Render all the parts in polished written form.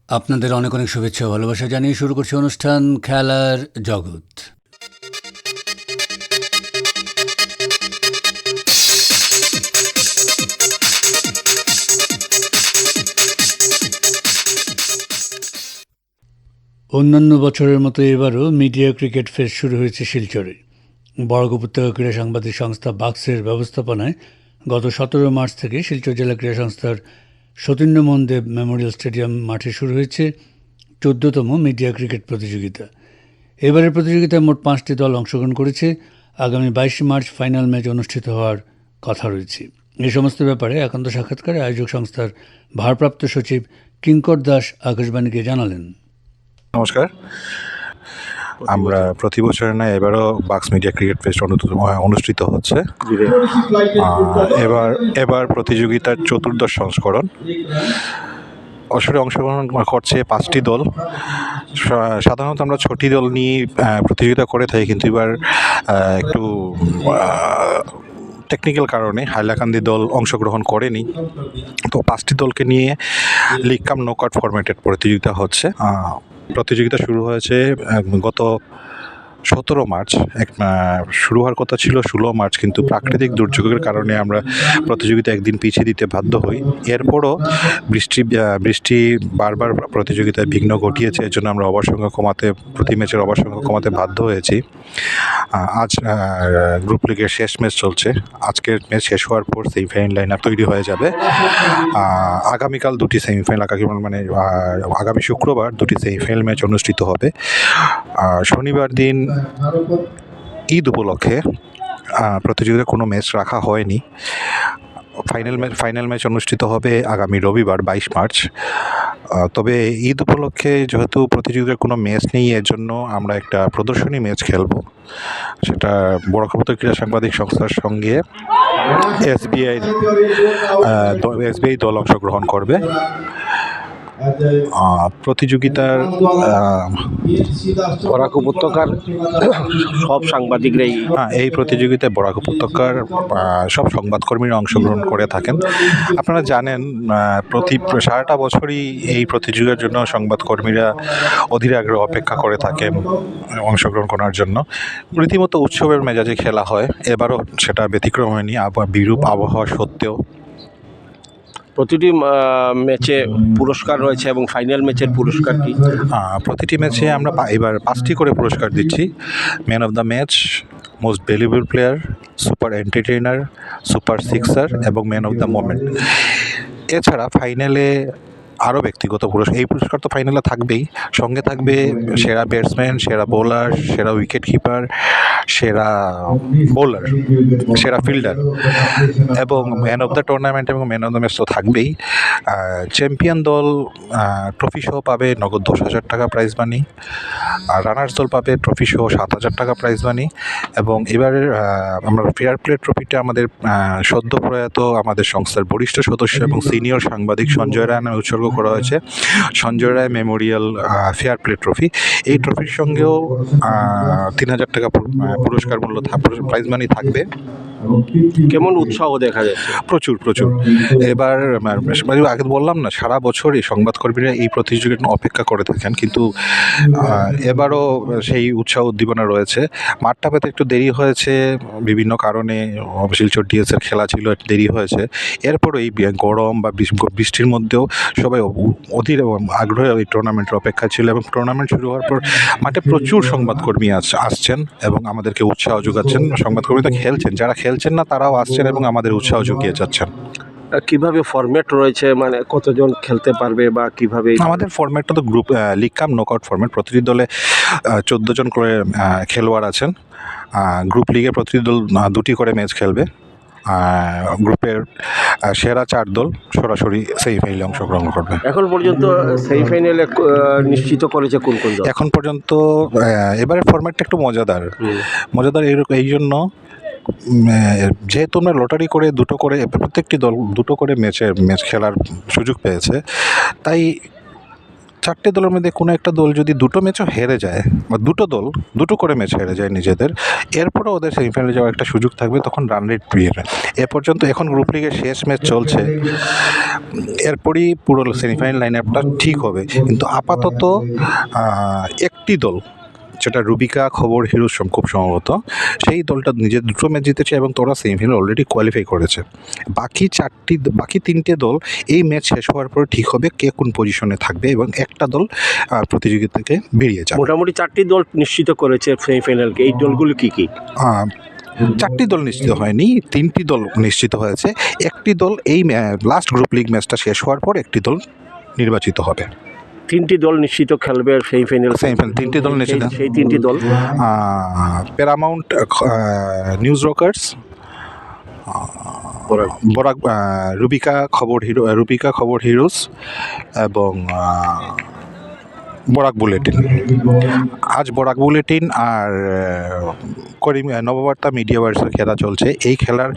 আপনাদের অনেক অনেক শুভেচ্ছা ও ভালোবাসা জানিয়ে শুরু করছি অনুষ্ঠান খেলার জগৎ। অন্যান্য বছরের মতো এবারও মিডিয়া ক্রিকেট ফেস্ট শুরু হয়েছে শিলচরে। বরাক উপত্যকা ক্রীড়া সাংবাদিক সংস্থা বাক্সের ব্যবস্থাপনায় গত 17 মার্চ থেকে শিলচর জেলা ক্রীড়া সংস্থার সতীন্দ্রমোহন দেব মেমোরিয়াল স্টেডিয়াম মাঠে শুরু হয়েছে 14তম মিডিয়া ক্রিকেট প্রতিযোগিতা। এবারের প্রতিযোগিতায় মোট 5টি দল অংশগ্রহণ করেছে। আগামী 22 মার্চ ফাইনাল ম্যাচ অনুষ্ঠিত হওয়ার কথা রয়েছে। এই সমস্ত ব্যাপারে একান্ত সাক্ষাৎকারে আয়োজক সংস্থার ভারপ্রাপ্ত সচিব কিঙ্কর দাস আকাশবাণীকে জানালেন। নমস্কার। আমরা প্রতি বছরের ন্যায় এবারও বাক্স মিডিয়া ক্রিকেট ফেস্ট অনুষ্ঠিত হচ্ছে। এবার প্রতিযোগিতার 14দশ সংস্করণ। আসরে অংশগ্রহণ করছে 5টি দল। সাধারণত আমরা 6টি দল নিয়ে প্রতিযোগিতা করে থাকি, কিন্তু এবার একটু টেকনিক্যাল কারণে হাইলাকান্দি দল অংশগ্রহণ করেনি। তো 5টি দলকে নিয়ে লিগ কাম নকআউট ফরম্যাটের প্রতিযোগিতা হচ্ছে। প্রতিযোগিতা শুরু হয়েছে গত 17 মার্চ। শুরু হওয়ার কথা ছিল 16 মার্চ, কিন্তু প্রাকৃতিক দুর্যোগের কারণে আমরা প্রতিযোগিতা একদিন পিছিয়ে দিতে বাধ্য হই। এরপরও বৃষ্টি বারবার প্রতিযোগিতায় বিঘ্ন ঘটিয়েছে, এর জন্য আমরা প্রতি ম্যাচের ওভার সংখ্যা কমাতে বাধ্য হয়েছি। আজ গ্রুপ লিগের শেষ ম্যাচ চলছে। আজকের ম্যাচ শেষ হওয়ার পর সেমিফাইনাল লাইন আপ তৈরি হয়ে যাবে। আগামীকাল দুটি সেমিফাইনাল, আগামী শুক্রবার দুটি সেমিফাইনাল ম্যাচ অনুষ্ঠিত হবে। শনিবার দিন ঈদ উপলক্ষে প্রতিযোগিতার কোনো ম্যাচ রাখা হয়নি। ফাইনাল ম্যাচ অনুষ্ঠিত হবে আগামী রবিবার 22 মার্চ। তবে ঈদ উপলক্ষে যেহেতু প্রতিযোগিতার কোনো ম্যাচ নেই, এর জন্য আমরা একটা প্রদর্শনী ম্যাচ খেলব। সেটা বরাক উপত্যকা ক্রীড়া সাংবাদিক সংস্থার সঙ্গে এসবিআই দল অংশগ্রহণ করবে। প্রতিযোগিতার বরাক উপত্যকার সব সাংবাদিকরাই এই প্রতিযোগিতায় বরাক উপত্যকার সব সংবাদকর্মীরা অংশগ্রহণ করে থাকেন। আপনারা জানেন, সারাটা বছরই এই প্রতিযোগিতার জন্য সংবাদকর্মীরা অধীর আগ্রহে অপেক্ষা করে থাকেন অংশগ্রহণ করার জন্য। রীতিমতো উৎসবের মেজাজে খেলা হয়। এবারও সেটা ব্যতিক্রম হয়নি। বিরূপ আবহাওয়া সত্ত্বেও প্রতিটি ম্যাচে পুরস্কার রয়েছে এবং ফাইনাল ম্যাচের পুরস্কার কি? প্রতিটি ম্যাচে আমরা এবার 5টি করে পুরস্কার দিচ্ছি। Man of the match, most valuable player, super entertainer, super sixer এবং ম্যান অফ দ্য মোমেন্ট। এছাড়া ফাইনালে আরও ব্যক্তিগত পুরস্কার। এই পুরস্কার তো ফাইনালে থাকবেই, সঙ্গে থাকবে সেরা ব্যাটসম্যান, সেরা বোলার, সেরা উইকেট কিপার, সেরা বোলার, সেরা ফিল্ডার এবং ম্যান অফ দ্য টুর্নামেন্ট এবং ম্যান অফ দ্য ম্যাচ তো থাকবেই। চ্যাম্পিয়ন দল ট্রফি সহ পাবে নগদ 10,000 টাকা প্রাইজ মানি, আর রানার্স দল পাবে ট্রফি সহ 7,000 টাকা প্রাইজ মানি। এবং এবারের আমরা ফেয়ার প্লে ট্রফিটা আমাদের সদ্য প্রয়াত আমাদের সংস্থার বরিষ্ঠ সদস্য এবং সিনিয়র সাংবাদিক সঞ্জয় রায় নামে উৎসর্গ করা হয়েছে। Sanjay Roy Memorial fair play trophy. এই ট্রফির সঙ্গেও 3,000 টাকা পুরস্কার মূল্য প্রাইজ মানি থাকবে। কেমন উৎসাহ দেখা যাচ্ছে? প্রচুর। এবার আগে বললাম না, সারা বছর এই সংবাদকর্মীরা এই প্রতিযোগিতার অপেক্ষা করে থাকেন, কিন্তু এবারও সেই উৎসাহ উদ্দীপনা রয়েছে। মাঠটা পেতে একটু দেরি হয়েছে বিভিন্ন কারণে। শিলচর ডিএসের খেলা ছিল, একটু দেরি হয়েছে। এরপরও এই গরম বা বৃষ্টির মধ্যেও সবাই অধীর আগ্রহে এই টুর্নামেন্টের অপেক্ষা ছিল। এবং টুর্নামেন্ট শুরু হওয়ার পর মাঠে প্রচুর সংবাদকর্মী আসছেন এবং আমাদেরকে উৎসাহ যোগাচ্ছেন। সংবাদকর্মীরা খেলছেন, যারা খেলছেন না তারাও আসছেন এবং আমাদের উৎসাহ জুগিয়ে যাচ্ছেন। কিভাবে ফরম্যাট রয়েছে, মানে কতজন খেলতে পারবে বা কিভাবে? আমাদের ফরম্যাটটা তো গ্রুপ লিগ কাম নকআউট ফরম্যাট। প্রতিটি দলে 14 জন করে খেলোয়াড় আছেন। গ্রুপ লিগে প্রতিটি দল 2টি করে ম্যাচ খেলবে। গ্রুপের সেরা 4 দল সরাসরি সেমিফাইনালে অংশগ্রহণ করবে। এখন পর্যন্ত সেমিফাইনালে নিশ্চিত করেছে কোন দল? এখন পর্যন্ত এবারের ফরম্যাটটা একটু মজাদার এই জন্য, যেহেতু আমরা লটারি করে প্রত্যেকটি দল 2টো করে ম্যাচ খেলার সুযোগ পেয়েছে, তাই চারটে দলের মধ্যে কোনো একটা দল যদি দুটো ম্যাচও হেরে যায় বা দুটো দল দুটো করে ম্যাচ হেরে যায় নিজেদের, এরপরে ওদের সেমিফাইনালে যাওয়ার একটা সুযোগ থাকবে, তখন রান রেট পিরিয়ড। এ পর্যন্ত এখন গ্রুপ লিগের শেষ ম্যাচ চলছে, এরপরই পুরো সেমিফাইনাল লাইন আপটা ঠিক হবে। কিন্তু আপাতত একটি দল, যেটা রুবিকা খবর হিরোজ খুব সম্ভবত, সেই দলটা নিজের দুটো ম্যাচ জিতেছে এবং তোরা সেমিফাইনাল অলরেডি কোয়ালিফাই করেছে। বাকি তিনটে দল এই ম্যাচ শেষ হওয়ার পর ঠিক হবে কে কোন পজিশনে থাকবে এবং একটা দল প্রতিযোগিতা থেকে বেরিয়ে যাবে। মোটামুটি 4টি দল নিশ্চিত করেছে সেমিফাইনালকে। এই দলগুলো কি কি? চারটি দল নিশ্চিত হয়নি, তিনটি দল নিশ্চিত হয়েছে। একটি দল এই লাস্ট গ্রুপ লিগ ম্যাচটা শেষ হওয়ার পর একটি দল নির্বাচিত হবে। 3টি দল নিশ্চিত খেলবে সেমিফাইনাল। তিনটি দল নিশ্চিত। সেই 3টি দল Paramount news Rockerz, Barak Rubika খবর হিরোজ এবং বরাক বুলেটিন। আজ বরাক বুলেটিন আর নববার্তা মিডিয়াভার্সের খেলা চলছে। এই খেলার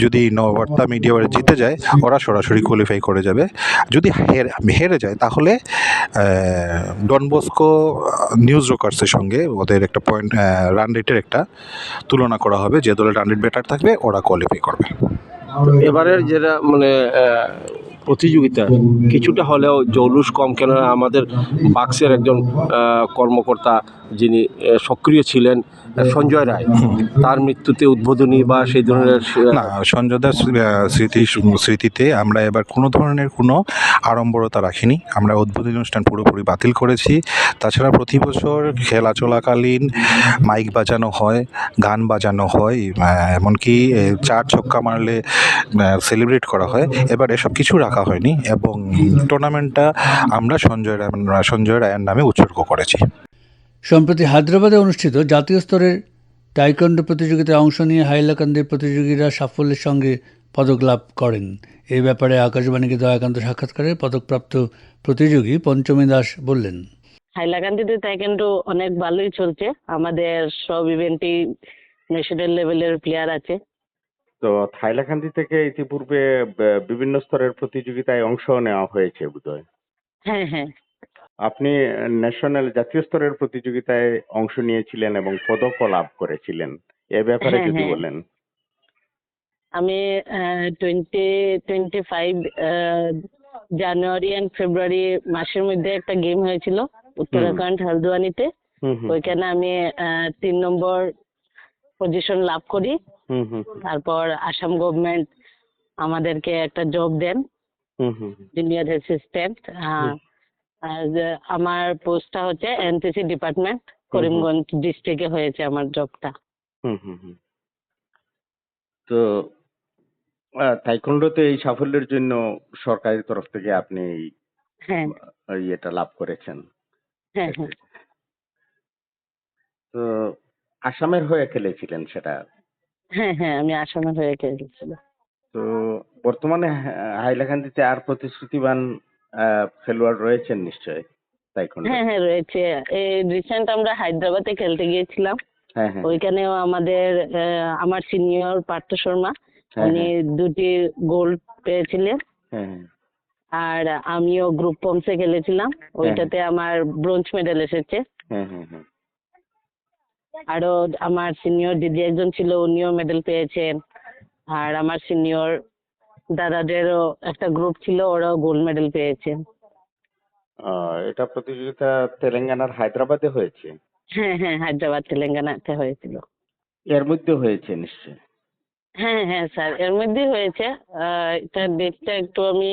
যদি নববার্তা মিডিয়াভার্স জিতে যায়, ওরা সরাসরি কোয়ালিফাই করে যাবে। যদি হেরে যায়, তাহলে ডন বস্কো নিউজ রকার্সের সঙ্গে ওদের একটা পয়েন্ট রান রেটের একটা তুলনা করা হবে। যে দলের রান রেট বেটার থাকবে ওরা কোয়ালিফাই করবে। এবারের যেটা মানে প্রতিযোগিতা কিছুটা হলেও জৌলুস কম, কেন আমাদের বাক্সের একজন কর্মকর্তা যিনি সক্রিয় ছিলেন, সঞ্জয় রায়, তার মৃত্যুতে উদ্বোধনী বা সেই ধরনের না, সঞ্জয়দার স্মৃতিতে আমরা এবার কোনো ধরনের কোনো আড়ম্বরতা রাখিনি। আমরা উদ্বোধনী অনুষ্ঠান পুরোপুরি বাতিল করেছি। তাছাড়া প্রতি বছর খেলা চলাকালীন মাইক বাজানো হয়, গান বাজানো হয়, এমনকি 4 ছক্কা মারলে সেলিব্রেট করা হয়। এবার এসব কিছু রাখা হয়নি এবং টুর্নামেন্টটা আমরা সঞ্জয় রায়ের নামে উৎসর্গ করেছি। সম্প্রতি হায়দ্রাবাদে অনুষ্ঠিত জাতীয় স্তরের টাইকোয়ান্ডো প্রতিযোগিতায় অংশ নিয়ে হাইলাকান্দির প্রতিযোগীরা সাফল্যের সঙ্গে পদক লাভ করেন। এই ব্যাপারে আকাশবাণীকে দেওয়া একান্ত সাক্ষাৎকারে পদকপ্রাপ্ত প্রতিযোগী পঞ্চমী দাস বললেন, হাইলাকান্দিতে টাইকোয়ান্ডো অনেক ভালোই চলছে। আমাদের সব ইভেন্টেই ন্যাশনাল লেভেলের প্লেয়ার আছে। তো হাইলাকান্দি থেকে ইতিপূর্বে বিভিন্ন স্তরের প্রতিযোগিতায় অংশ নেওয়া হয়েছে বোধহয়। হ্যাঁ হ্যাঁ, আপনি জাতীয় স্তরের প্রতিযোগিতায় অংশ নিয়েছিলেন এবং পদকও লাভ করেছিলেন। এ ব্যাপারে হ্যাঁ, যদি হ্যাঁ। বলেন। আমি 2025 জানুয়ারি অ্যান্ড ফেব্রুয়ারি মাসের মধ্যে একটা গেম হয়েছিল উত্তরাখণ্ড হলদুয়ানিতে। হুম হুম ওইখানে আমি 3 নম্বর পজিশন লাভ করি। হুম হুম তারপর আসাম গভর্নমেন্ট আমাদেরকে একটা জব দেন, হুম হুম জুনিয়র অ্যাসিস্ট্যান্ট। আমার পোস্টটা হচ্ছে এনসিসি ডিপার্টমেন্ট, করিমগঞ্জ ডিস্ট্রিক্টে হয়েছে আমার জবটা। হুম হুম হুম। তো তাইকোন্ডোতে এই সাফল্যের জন্য সরকারের তরফ থেকে আপনি হ্যাঁ ইয়েটা লাভ করেছেন। হ্যাঁ হ্যাঁ তো আসামের হয়ে খেলেছিলেন সেটা। হ্যাঁ হ্যাঁ, আমি আসামের হয়ে খেলেছিলাম। তো বর্তমানে হাইলাকান্দিতে আর প্রতিশ্রুতিবান খেলোয়াড় রয়েছেন নিশ্চয়ই তাইকোন্ডো। হ্যাঁ হ্যাঁ রয়েছে। এই রিসেন্ট আমরা হায়দ্রাবাদে খেলতে গিয়েছিলাম। হ্যাঁ হ্যাঁ ওইখানেও আমাদের আমার সিনিয়র পার্থ শর্মা, হ্যাঁ, উনি 2টি গোল্ড পেয়েছিলেন। হ্যাঁ হ্যাঁ আর আমিও গ্রুপ পমসে খেলেছিলাম, ওইটাতে আমার ব্রোঞ্জ মেডেল এসেছে। হ্যাঁ হ্যাঁ হ্যাঁ। আরো আমার সিনিয়র দিদি একজন ছিল, উনিও মেডেল পেয়েছেন। আর আমার সিনিয়র দাদাদেরও একটা গ্রুপ ছিল, ওরাও গোল্ড মেডেল পেয়েছে। এটা প্রতিযোগিতা তেলেঙ্গানার হায়দ্রাবাদে হয়েছে। হ্যাঁ হ্যাঁ, হায়দ্রাবাদ তেলেঙ্গানাতে হয়েছিল। এর মধ্যে হয়েছে নিশ্চয়। হ্যাঁ হ্যাঁ স্যার, এর মধ্যেই হয়েছে। এটার ডেটটা একটু আমি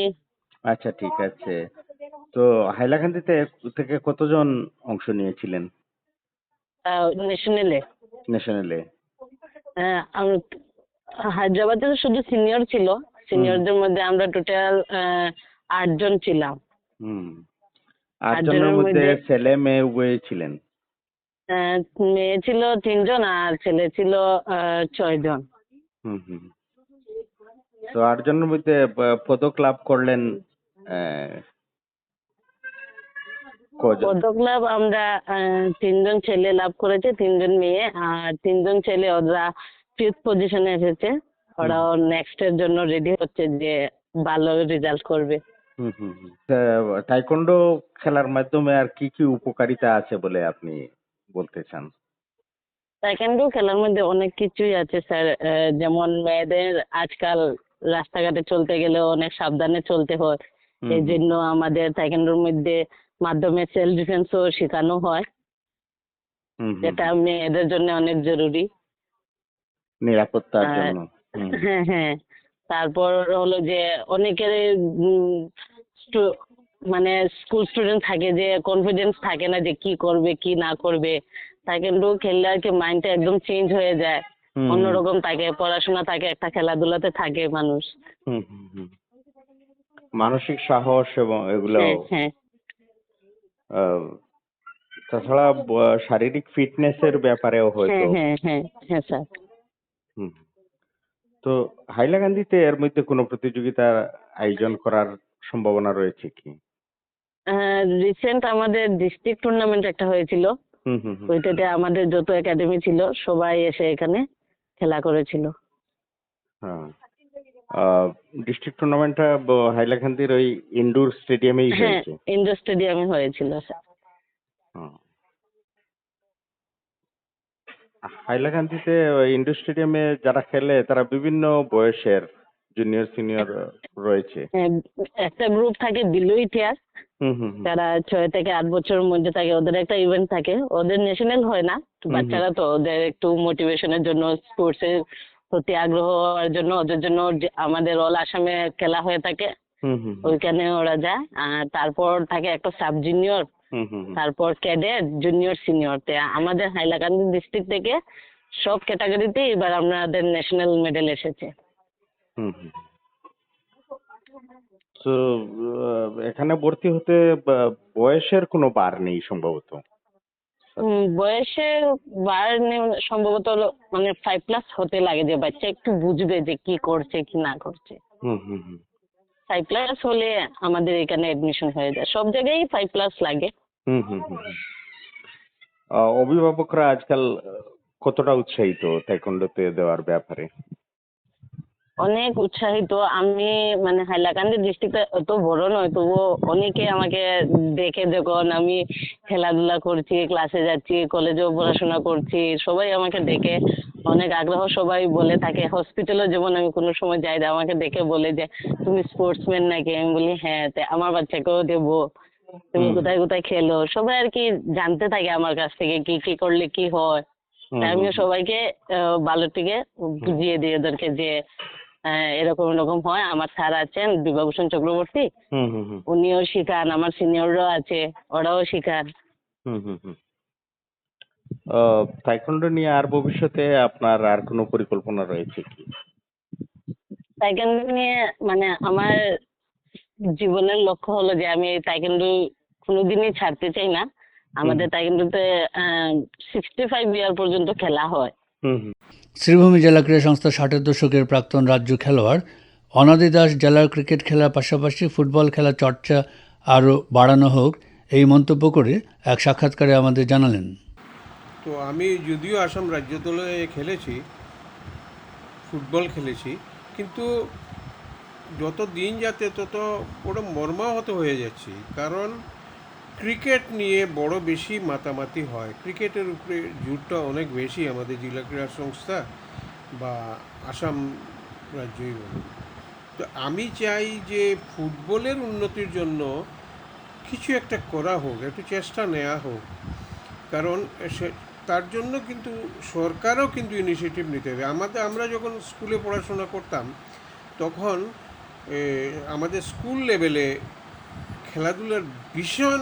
আচ্ছা ঠিক আছে। তো হাইলাকান্দিতে থেকে কতজন অংশ নিয়েছিলেন ন্যাশনালে। ন্যাশনালে? হায়দ্রাবাদে তো শুধু সিনিয়র ছিল, সিনিয়রদের মধ্যে আমরা টোটাল 8 জন ছিলাম। হুম। 8 8 জনের জনের মধ্যে মধ্যে ছেলে মেয়ে উভয় ছিলেন? মেয়ে ছিল 3 জন আর ছেলে ছিল 6 জন। হুম হুম। তো 8 জনের মধ্যে পদক লাভ করলেন কজন? পদক লাভ আমরা 3 জন ছেলে লাভ করেছে, 3 জন মেয়ে। আর 3 জন ছেলে ওরা 5th পজিশনে এসেছে। ওরাও নেক্সট এর জন্য রেডি হচ্ছে যে ভালো রেজাল্ট করবে। হুম, হুম, হুম। তাইকোন্ডো খেলার মাধ্যমে আর কি কি উপকারিতা আছে বলে আপনি বলতে চান? তাইকোয়ান্ডো খেলার মধ্যে অনেক কিছুই আছে স্যার, যেমন মেয়েদের আজকাল রাস্তাঘাটে চলতে গেলে অনেক সাবধানে চলতে হয়। হুম, এই হুম, জন্য আমাদের তাইকোয়ান্ডোর মধ্যে মাধ্যমে সেলফ ডিফেন্সও শেখানো হয়, হুম, হুম, যেটা হুম। মেয়েদের জন্য অনেক জরুরি। নিরাপত্তার আর জন্য। হুম, হ্যাঁ, হ্যাঁ। তারপর হলো যে অনেকের উম স্টু- মানে স্কুল স্টুডেন্ট থাকে যে কনফিডেন্স থাকে না যে কি করবে কি না করবে। তাইকোয়ান্ডো খেললে আর কি মাইন্ডটা একদম চেঞ্জ হয়ে যায়, হুম, হুম, অন্যরকম থাকে, পড়াশোনা থাকে, একটা খেলাধুলাতে থাকে মানুষ। হুম, হুম, হুম। মানসিক সাহস এবং এগুলো হ্যাঁ, হ্যাঁ, আহ, তাছাড়া শারীরিক ফিটনেসের ব্যাপারেও হ্যাঁ, হয়তো। হ্যাঁ, হ্যাঁ, হ্যাঁ স্যার। হুম। তো হাইলাকান্দিতে এর মধ্যে কোনো প্রতিযোগিতা আয়োজন করার সম্ভাবনা রয়েছে কি? রিসেন্ট আমাদের ডিস্ট্রিক্ট টুর্নামেন্ট একটা হয়েছিল। হুম, হুম, হুম। ওইটাতে আমাদের যত একাডেমি ছিল সবাই এসে এখানে খেলা করেছিল। হ্যাঁ। ডিস্ট্রিক্ট টুর্নামেন্টটা হাইলাকান্দির ওই ইনডোর স্টেডিয়ামেই হ্যাঁ, হয়েছে। ইন্ডোর স্টেডিয়ামে হয়েছিল স্যার। হুম। হাইলাকান্দিতে ওই ইনডোর স্টেডিয়ামে যারা খেলে তারা বিভিন্ন বয়সের জুনিয়র সিনিয়র রয়েছে। হ্যাঁ, একটা গ্রুপ থাকে বিলো ইতিহাস, হুম, হুম, হুম। যারা 6 থেকে 8 বছরের মধ্যে থাকে, ওদের একটা ইভেন্ট থাকে, ওদের ন্যাশনাল হয় না, হুম, হুম। বাচ্চারা তো ওদের একটু মোটিভেশনের জন্য, স্পোর্টসের প্রতি আগ্রহ হওয়ার জন্য ওদের জন্য আমাদের অল আসামে খেলা হয়ে থাকে, হুম, হুম, হুম। ওইখানে ওরা যায়। আর তারপর থাকে একটা সাব জুনিয়র, হুম, হুম, হুম। তারপর ক্যাডেট, জুনিয়র, সিনিয়র। আমাদের হাইলাকান্দি ডিস্ট্রিক্ট থেকে সব ক্যাটাগরিতে এবার আমাদের ন্যাশনাল মেডেল এসেছে। হুম, হুম। তো এখানে ভর্তি হতে বয়সের কোনো বার নেই সম্ভবত। বয়সের বার সম্ভবত হলো মানে 5+ হতে লাগে, যে বাচ্চা একটু বুঝবে যে কি করছে কি না করছে। হুম, হুম, হুম। 5+ হলে আমাদের এখানে এডমিশন হয়ে যায়, সব জায়গায় 5+ লাগে। হুম, হুম, হুম, হুম। অভিভাবকরা আজকাল কতটা উৎসাহিত তাইকোন্ডোতে দেওয়ার ব্যাপারে? অনেক উৎসাহিত। আমি মানে হাইলাকান্দি ডিস্ট্রিক্টটা অত বড় নয়, তবুও অনেকে আমাকে দেখে, যখন আমি খেলাধুলা করছি, ক্লাসে যাচ্ছি, কলেজেও পড়াশোনা করছি, সবাই আমাকে দেখে অনেক আগ্রহ, সবাই বলে থাকে। হসপিটালেও যেমন আমি কোনো সময় যাই, আমাকে দেখে বলে যে তুমি স্পোর্টসম্যান নাকি? আমি বলি হ্যাঁ, তাই আমার বাচ্চাকেও দেবো, তুমি হুম, কোথায় কোথায় খেলো। সবাই আর কি জানতে থাকে আমার কাছ থেকে কি কি করলে কি হয়। হুম, তাই হুম, আমিও হুম, সবাইকে ভালো থেকে হুম, বুঝিয়ে দিই ওদেরকে যে এরকম এরকম হয়। আমার স্যার আছেন বিভাভূষণ চক্রবর্তী, হুম, হুম, হুম, উনিও শিখান, আমার সিনিয়ররাও আছে, ওরাও শিখান। হুম, হুম, হুম। তাইকোন্ডো নিয়ে আর ভবিষ্যতে আপনার আর কোনো পরিকল্পনা রয়েছে কি? তাইকোয়ান্ডো নিয়ে মানে আমার জীবনের লক্ষ্য হলো যে আমি এই তাইকোয়ান্ডো কোনোদিনই ছাড়তে চাই না। হুম, আমাদের তাইকোয়ান্ডোতে 65 ইয়ার পর্যন্ত খেলা হয়। হুম, হুম, শ্রীভূমি জেলা ক্রীড়া সংস্থা 60-এর দশকের প্রাক্তন রাজ্য খেলোয়াড় অনাদি দাস জেলার ক্রিকেট খেলার পাশাপাশি ফুটবল খেলা চর্চা আরও বাড়ানো হোক, এই মন্তব্য করে এক সাক্ষাৎকারে আমাদের জানালেন। তো আমি যদিও আসাম রাজ্য দলে খেলেছি, ফুটবল খেলেছি, কিন্তু যত দিন যাচ্ছে তত বড় মর্মাহত হয়ে যাচ্ছি। কারণ ক্রিকেট নিয়ে বড় বেশি মাতামাতি হয়, ক্রিকেটের উপরে জোরটা অনেক বেশি আমাদের জেলা ক্রীড়া সংস্থা বা আসাম রাজ্যই বলুন। তো আমি চাই যে ফুটবলের উন্নতির জন্য কিছু একটা করা হোক, একটু চেষ্টা নেওয়া হোক। কারণ তার জন্য কিন্তু সরকারও কিন্তু ইনিশিয়েটিভ নিতে হবে। আমরা যখন স্কুলে পড়াশোনা করতাম তখন আমাদের স্কুল লেভেলে খেলাধুলার ভীষণ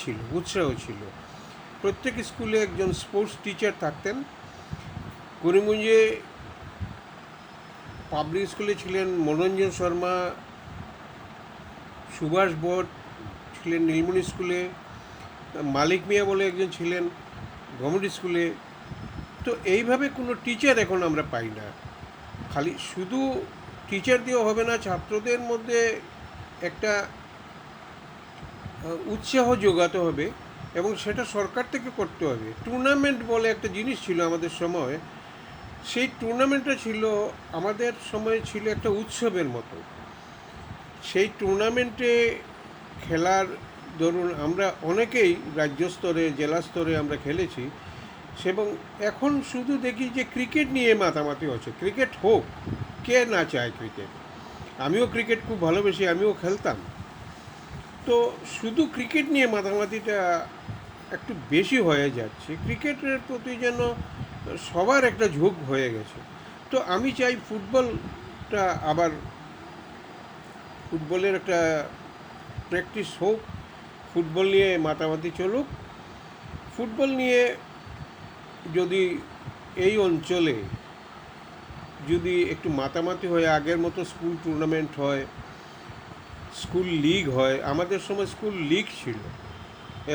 ছিল, উৎসাহ ছিল। প্রত্যেক স্কুলে একজন স্পোর্টস টিচার থাকতেন। করিমগঞ্জে পাবলিক স্কুলে ছিলেন মনোরঞ্জন শর্মা, সুভাষ ভট্ট ছিলেন নীলমণি স্কুলে, মালিক মিয়া বলে একজন ছিলেন গভর্নমেন্ট স্কুলে। তো এইভাবে কোনো টিচার এখন আমরা পাই না। খালি শুধু টিচার দিয়েও হবে না, ছাত্রদের মধ্যে একটা উৎসাহ যোগাতে হবে এবং সেটা সরকার থেকে করতে হবে। টুর্নামেন্ট বলে একটা জিনিস ছিল আমাদের সময়, সেই টুর্নামেন্টটা ছিল আমাদের সময় ছিল একটা উৎসবের মতো। সেই টুর্নামেন্টে খেলার ধরুন আমরা অনেকেই রাজ্য স্তরে জেলা স্তরে আমরা খেলেছি, এবং এখন শুধু দেখি যে ক্রিকেট নিয়ে মাতামাতি হচ্ছে। ক্রিকেট হোক, কে না চায় ক্রিকেট। আমিও ক্রিকেট খুব ভালোবাসি, আমিও খেলতাম। তো শুধু ক্রিকেট নিয়ে মাতামাতিটা একটু বেশি হয়ে যাচ্ছে। ক্রিকেটের প্রতি যেন সবার একটা ঝোঁক হয়ে গেছে। তো আমি চাই ফুটবলটা আবার, ফুটবলের একটা প্র্যাকটিস হোক, ফুটবল নিয়ে মাতামাতি চলুক। ফুটবল নিয়ে যদি এই অঞ্চলে যদি একটু মাতামাতি হয়, আগের মতো স্কুল টুর্নামেন্ট হয়, স্কুল লিগ হয়। আমাদের সময় স্কুল লিগ ছিল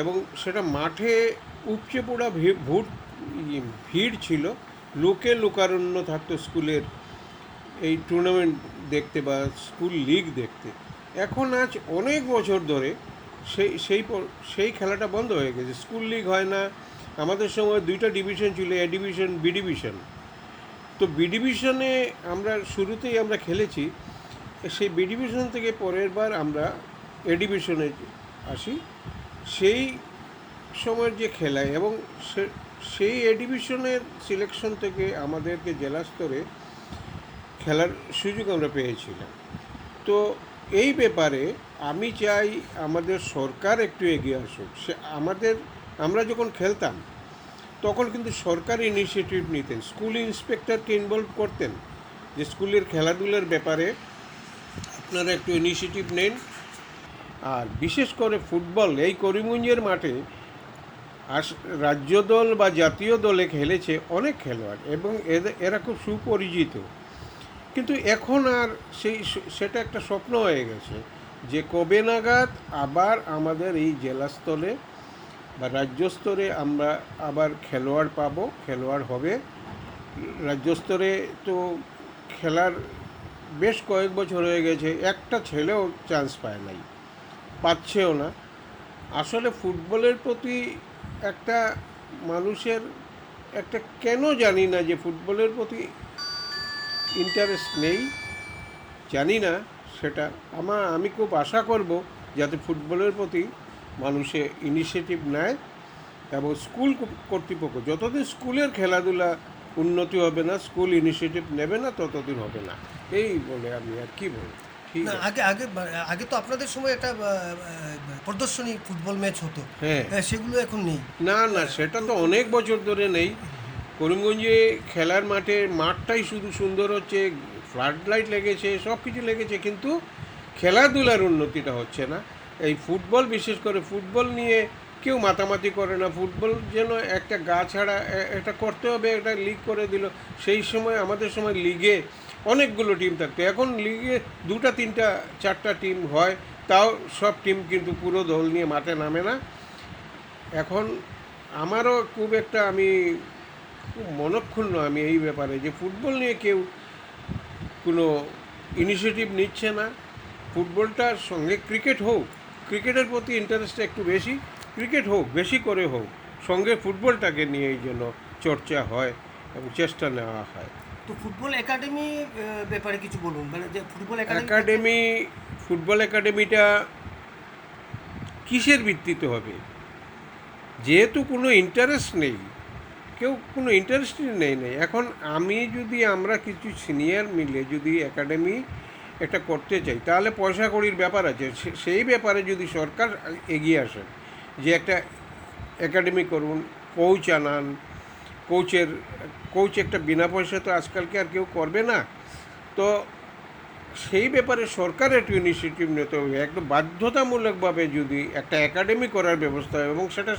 এবং সেটা মাঠে উপচে পড়া ভিড় ছিল, লোকে লোকারণ্য থাকতো স্কুলের এই টুর্নামেন্ট দেখতে বা স্কুল লিগ দেখতে। এখন আজ অনেক বছর ধরে সেই খেলাটা বন্ধ হয়ে গেছে, স্কুল লিগ হয় না। আমাদের সময় 2টা ডিভিশন ছিল, এ ডিভিশন, বি ডিভিশন। তো বি ডিভিশনে আমরা শুরুতেই আমরা খেলেছি, সেই বি ডিভিশন থেকে পরের বার আমরা এ ডিভিশনে আসি। সেই সময়ের যে খেলায় এবং সেই এ ডিভিশনের সিলেকশন থেকে আমাদেরকে জেলা স্তরে খেলার সুযোগ আমরা পেয়েছিলাম। তো এই ব্যাপারে আমি চাই আমাদের সরকার একটু এগিয়ে আসুক। আমরা যখন খেলতাম তখন কিন্তু সরকার ইনিশিয়েটিভ নিতেন, স্কুল ইন্সপেক্টরকে ইনভলভ করতেন যে স্কুলের খেলাধুলার ব্যাপারে আপনারা একটু ইনিশিয়েটিভ নেন। আর বিশেষ করে ফুটবল, এই করিমগঞ্জের মাঠে রাজ্য দল বা জাতীয় দলে খেলেছে অনেক খেলোয়াড় এবং এরা খুব সুপরিচিত। কিন্তু এখন আর সেটা একটা স্বপ্ন হয়ে গেছে যে কবে নাগাদ আবার আমাদের এই জেলা স্তরে বা রাজ্য স্তরে আমরা আবার খেলোয়াড় পাবো, খেলোয়াড় হবে। রাজ্য স্তরে তো খেলার বেশ কয়েক বছর হয়ে গেছে, একটা ছেলেও চান্স পাচ্ছেও না। আসলে ফুটবলের প্রতি একটা মানুষের একটা কেন জানি না যে ফুটবলের প্রতি ইন্টারেস্ট নেই, জানি না সেটা। আমি খুব আশা করব যাতে ফুটবলের প্রতি মানুষে ইনিশিয়েটিভ নেয় এবং স্কুল কর্তৃপক্ষ, যতদিন স্কুলের খেলাধুলা উন্নতি হবে না, স্কুল ইনিশিয়েটিভ নেবে না, ততদিন হবে না। এই বলে আমি আর কি বলব। না, আগে আগে আগে তো আপনাদের সময় একটা প্রদর্শনী ফুটবল ম্যাচ হতো, হ্যাঁ, সেগুলো এখন নেই। না না, সেটা তো অনেক বছর ধরে নেই। করিমগঞ্জে খেলার মাঠটাই শুধু সুন্দর হচ্ছে, ফ্লাড লাইট লেগেছে, সব কিছু লেগেছে, কিন্তু খেলাধুলার উন্নতিটা হচ্ছে না। এই ফুটবল, বিশেষ করে ফুটবল নিয়ে কেউ মাতামাতি করে না। ফুটবল যেন একটা গা ছাড়া, এটা করতে হবে, একটা লিগ করে দিল। সেই সময় আমাদের সময় লিগে অনেকগুলো টিম থাকতো, এখন লিগে 2টা 3টা 4টা টিম হয়, তাও সব টিম কিন্তু পুরো দল নিয়ে মাঠে নামে না। এখন আমারও খুব একটা খুব মনক্ষুণ্ণ আমি এই ব্যাপারে যে ফুটবল নিয়ে কেউ কোনো ইনিশিয়েটিভ নিচ্ছে না। ফুটবলটার সঙ্গে ক্রিকেট হোক, ক্রিকেটের প্রতি ইন্টারেস্টটা একটু বেশি, ক্রিকেট হোক, বেশি করে হোক, সঙ্গে ফুটবলটাকে নিয়েই যেন চর্চা হয় এবং চেষ্টা নেওয়া হয়। তো ফুটবল একাডেমি ব্যাপারে কিছু বলুন, মানে যে ফুটবল একাডেমিটা কিসের ভিত্তিতে হবে? যেহেতু কোনো ইন্টারেস্ট নেই, কেউ কোনো ইন্টারেস্টই নেই। এখন আমরা কিছু সিনিয়র মিলে যদি একাডেমি একটা করতে চাই, তাহলে পয়সা কড়ির ব্যাপার আছে। সেই ব্যাপারে যদি সরকার এগিয়ে আসে যে একটা একাডেমি করুন, কোচ আনান, কোচ একটা বিনা পয়সা তো আজকালকে আর কেউ করবে না। তো সেই ব্যাপারে সরকার একটু ইনিশিয়েটিভ নিতে হবে, একটু বাধ্যতামূলকভাবে যদি একটা একাডেমি করার ব্যবস্থা হয় এবং সেটা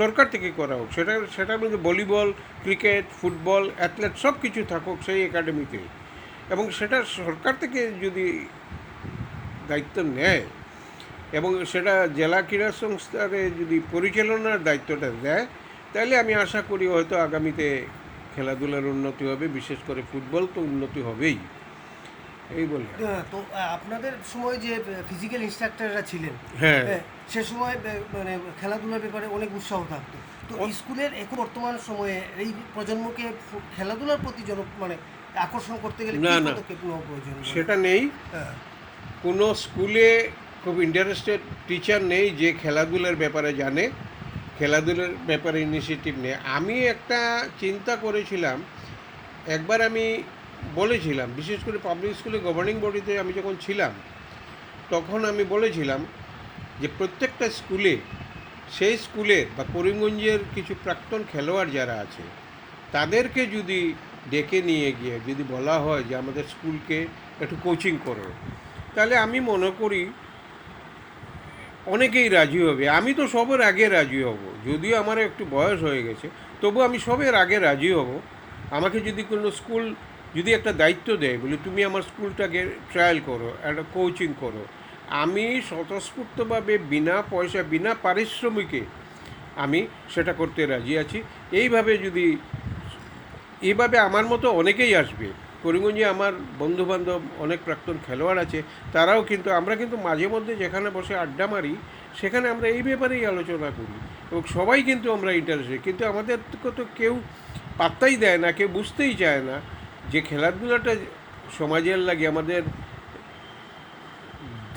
সরকার থেকে করা হোক। সেটার মধ্যে ভলিবল, ক্রিকেট, ফুটবল, অ্যাথলেট সব কিছু থাকুক সেই একাডেমিতে, এবং সেটা সরকার থেকে যদি দায়িত্ব নেয় এবং সেটা জেলা ক্রীড়া সংস্থারে যদি পরিচালনার দায়িত্বটা দেয়, তাহলে আমি আশা করি হয়তো আগামীতে খেলাধুলার উন্নতি হবে, বিশেষ করে ফুটবল তো উন্নতি হবেই। এই বলে তো আপনাদের সময় যে ফিজিক্যাল ইনস্ট্রাক্টররা ছিলেন, হ্যাঁ, সে সময় মানে খেলাধুলার ব্যাপারে অনেক উৎসাহ থাকতো। তো স্কুলের এখন বর্তমান সময়ে এই প্রজন্মকে খেলাধুলার প্রতি মানে আকর্ষণ করতে গেলে না, কি পদক্ষেপ নেওয়া প্রয়োজন? সেটা নেই। কোনো স্কুলে খুব ইন্টারেস্টেড টিচার নেই যে খেলাধুলার ব্যাপারে জানে, খেলাধুলার ব্যাপারে ইনিশিয়েটিভ নেই। আমি একটা চিন্তা করেছিলাম, একবার আমি বলেছিলাম, বিশেষ করে পাবলিক স্কুলে গভর্নিং বডিতে আমি যখন ছিলাম তখন আমি বলেছিলাম যে প্রত্যেকটা স্কুলে, সেই স্কুলের বা করিমগঞ্জের কিছু প্রাক্তন খেলোয়াড় যারা আছে তাদেরকে যদি ডেকে নিয়ে গিয়ে যদি বলা হয় যে আমাদের স্কুলকে একটু কোচিং করো, তাহলে আমি মনে করি অনেকেই রাজি হবে। আমি তো সবার আগে রাজি হব, যদিও আমার একটু বয়স হয়ে গেছে, তবু আমি সবের আগে রাজি হব। আমাকে যদি কোনো স্কুল যদি একটা দায়িত্ব দেয়, বলে তুমি আমার স্কুলটাকে ট্রায়াল করো, একটা কোচিং করো, আমি স্বতঃস্ফূর্তভাবে বিনা পয়সা বিনা পারিশ্রমিকে আমি সেটা করতে রাজি আছি। এইভাবে আমার মতো অনেকেই আসবে। করিমগঞ্জে আমার বন্ধুবান্ধব অনেক প্রাক্তন খেলোয়াড় আছে, তারাও কিন্তু, আমরা কিন্তু মাঝে মধ্যে যেখানে বসে আড্ডা মারি সেখানে আমরা এই ব্যাপারেই আলোচনা করি এবং সবাই কিন্তু আমরা ইন্টারেস্টেড, কিন্তু আমাদের তো কেউ পাত্তাই দেয় না, কেউ বুঝতেই চায় না যে খেলাধুলাটা সমাজের লাগি, আমাদের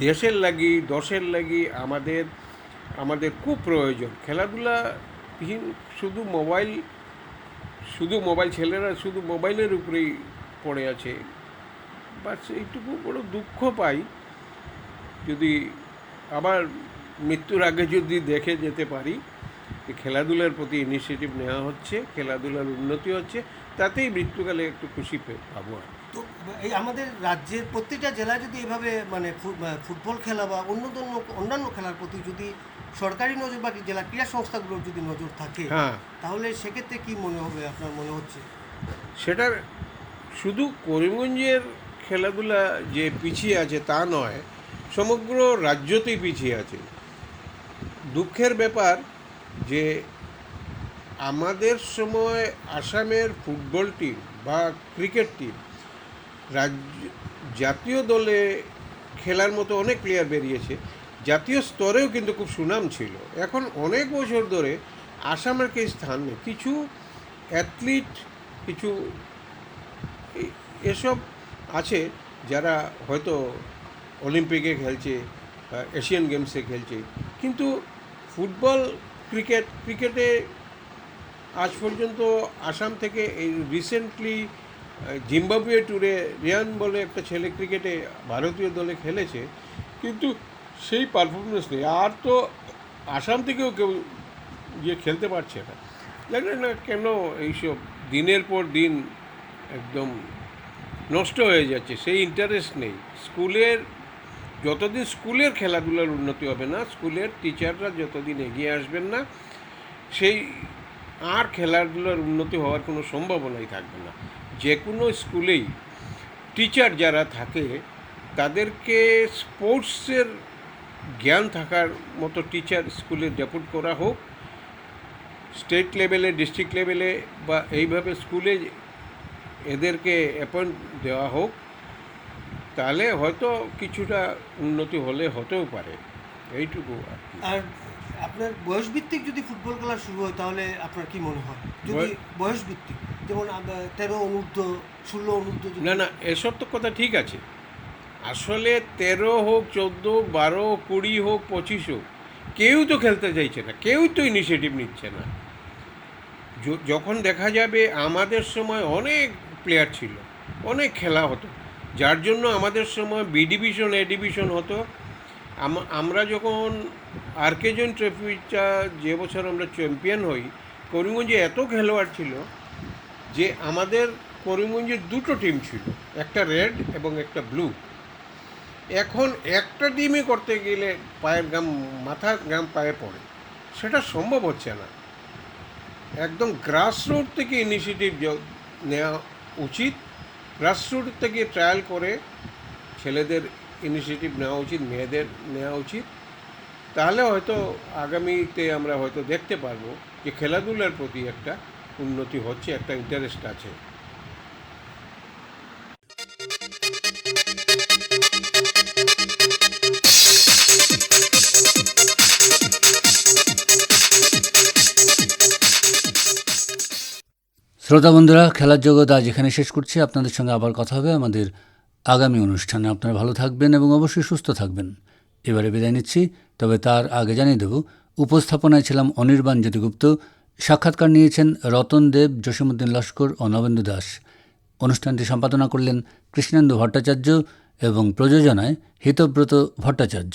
দেশের লাগি, দশের লাগি আমাদের খুব প্রয়োজন। খেলাধুলা শুধু মোবাইল ছেলেরা শুধু মোবাইলের উপরেই পড়ে আছে। বাস এইটুকু বড় দুঃখ পাই, যদি আবার মৃত্যুর আগে যদি দেখে যেতে পারি যে খেলাধুলার প্রতি ইনিশিয়েটিভ নেওয়া হচ্ছে, খেলাধুলার উন্নতি হচ্ছে, তাতেই মৃত্যুকালে একটু খুশি পাবো। তো এই আমাদের রাজ্যের প্রত্যেকটা জেলায় যদি এভাবে মানে ফুটবল খেলা বা অন্যান্য খেলার প্রতি যদি সরকারি নজর বা জেলা ক্রীড়া সংস্থাগুলোর যদি নজর থাকে, হ্যাঁ, তাহলে সেক্ষেত্রে কি মনে হবে, আপনার মনে হচ্ছে? সেটা শুধু করিমগঞ্জের খেলাধুলা যে পিছিয়ে আছে তা নয়, সমগ্র রাজ্যতেই পিছিয়ে আছে। দুঃখের ব্যাপার যে আমাদের সময় আসামের ফুটবল টিম বা ক্রিকেট টিম জাতীয় দলে খেলার মতো অনেক প্লেয়ার বেরিয়েছে, জাতীয় স্তরেও কিন্তু খুব সুনাম ছিল। এখন অনেক বছর ধরে আসামের কে স্থান নেই। কিছু অ্যাথলিট, কিছু এসব আছে যারা হয়তো অলিম্পিকে খেলছে, এশিয়ান গেমসে খেলছে, কিন্তু ফুটবল, ক্রিকেটে আজ পর্যন্ত আসাম থেকে এই রিসেন্টলি জিম্বাবুয়ে ট্যুরে রিয়ান বলে একটা ছেলে ক্রিকেটে ভারতীয় দলে খেলেছে, কিন্তু সেই পারফরমেন্স নেই। আর তো আসাম থেকেও কেউ গিয়ে খেলতে পারছে না। জানি না কেন এইসব দিনের পর দিন একদম নষ্ট হয়ে যাচ্ছে, সেই ইন্টারেস্ট নেই। যতদিন স্কুলের খেলাধুলার উন্নতি হবে না, স্কুলের টিচাররা যতদিন এগিয়ে আসবেন না, সেই আর খেলাধুলার উন্নতি হওয়ার কোনো সম্ভাবনাই থাকবে না। যে কোনো স্কুলেই টিচার যারা থাকে তাদেরকে স্পোর্টসের জ্ঞান থাকার মতো টিচার স্কুলে ডেপুট করা হোক, স্টেট লেভেলে, ডিস্ট্রিক্ট লেভেলে বা এইভাবে স্কুলে এদেরকে অ্যাপয়েন্ট দেওয়া হোক, তাহলে হয়তো কিছুটা উন্নতি হতেও পারে। এইটুকু আর কি। আর আপনার বয়সভিত্তিক যদি ফুটবল খেলা শুরু হয়, তাহলে আপনার কি মনে হয়, যদি বয়সভিত্তিক, যেমন 13 অনূর্ধ্ব, 16 অনূর্ধ্ব? না, এসব তো কথা ঠিক আছে। আসলে 13 হোক, 14, 12, 20 হোক, 25 হোক, কেউ তো খেলতে চাইছে না, কেউ তো ইনিশিয়েটিভ নিচ্ছে না। যখন দেখা যাবে আমাদের সময় অনেক প্লেয়ার ছিল, অনেক খেলা হতো, যার জন্য আমাদের সময় বি ডিভিশন, এ ডিভিশন হতো। আমরা যখন আরকেজন ট্রফিটা যে বছর আমরা চ্যাম্পিয়ন হই, করিমগঞ্জে এত খেলোয়াড় ছিল যে আমাদের করিমগঞ্জের দুটো টিম ছিল, একটা রেড এবং একটা ব্লু। এখন একটা টিমই করতে গেলে মাথার ঘাম পায়ে পড়ে, সেটা সম্ভব হচ্ছে না। একদম গ্রাসরুট থেকে ইনিশিয়েটিভ নেওয়া উচিত, গ্রাসরুট থেকে ট্রায়াল করে ছেলেদের ইনিশিয়েটিভ নেওয়া উচিত, মেয়েদের নেওয়া উচিত। তাহলে হয়তো আগামীতে আমরা হয়তো দেখতে পারবো যে খেলাধুলার প্রতি একটা উন্নতি হচ্ছে, একটা ইন্টারেস্ট আছে। শ্রোতা বন্ধুরা, খেলার জগৎ আজ এখানে শেষ করছি। আপনাদের সঙ্গে আবার কথা হবে আমাদের আগামী অনুষ্ঠানে। আপনারা ভালো থাকবেন এবং অবশ্যই সুস্থ থাকবেন। এবারে বিদায় নিচ্ছি, তবে তার আগে জানিয়ে দেব উপস্থাপনায় ছিলাম অনির্বাণ জ্যোতিগুপ্ত। সাক্ষাৎকার নিয়েছেন রতন দেব, জসীমউদ্দিন লস্কর ও নবেন্দু দাস। অনুষ্ঠানটি সম্পাদনা করলেন কৃষ্ণেন্দু ভট্টাচার্য এবং প্রযোজনায় হিতব্রত ভট্টাচার্য।